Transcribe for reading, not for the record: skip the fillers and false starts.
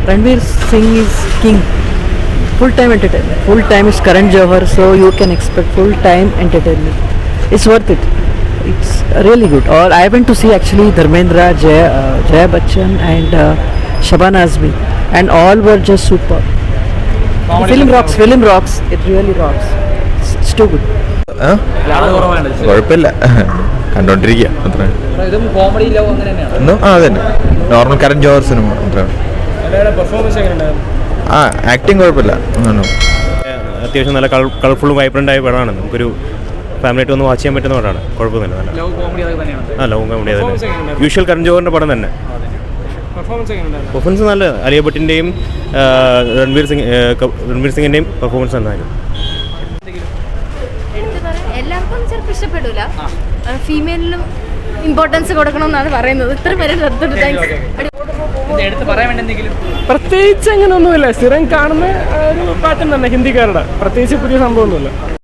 Ranveer Singh is king. Full-time entertainment. Full-time is Karan Johar, so you can expect full-time entertainment. It's worth it. It's really good. Or I went to see actually Dharmendra, Jaya Bachchan and Shabana Azmi, and all were just super. The film rocks. It really rocks. It's too good. കുഴപ്പമില്ല, കണ്ടോണ്ടിരിക്കുക അത്ര. അതന്നെ normal Karan Johar cinema അത്ര. ആ acting കുഴപ്പമില്ല. അത്യാവശ്യം നല്ല colourful vibrant ആയ പടമാണ്. നമുക്കൊരു ഫാമിലിയായിട്ട് ഒന്ന് വാച്ച് ചെയ്യാൻ പറ്റുന്ന പടമാണ്. കുഴപ്പമൊന്നുമില്ല. നല്ല ലവ് കോമഡി തന്നെ. യൂഷ്വൽ കരൺ ജോഹറിൻ്റെ പടം തന്നെ. പെർഫോമൻസ് നല്ല. അലിയ ഭട്ടിൻ്റെയും രൺവീർ സിംഗിൻ്റെയും പെർഫോമൻസ് നന്നായിരുന്നു. എല്ലാവർക്കും ചിലപ്പോൾ ഇഷ്ടപ്പെടില്ല. ഫീമെയിലിനും ഇമ്പോർട്ടൻസ് കൊടുക്കണമെന്നാണ് പറയുന്നത്. ഇത്ര പേര് പ്രത്യേകിച്ച് അങ്ങനെയൊന്നുമില്ല. സ്ഥിരം കാണുന്ന ഒരു പാറ്റേൺ തന്നെ ഹിന്ദിക്കാരുടെ. പ്രത്യേകിച്ച് പുതിയ സംഭവമൊന്നുമില്ല.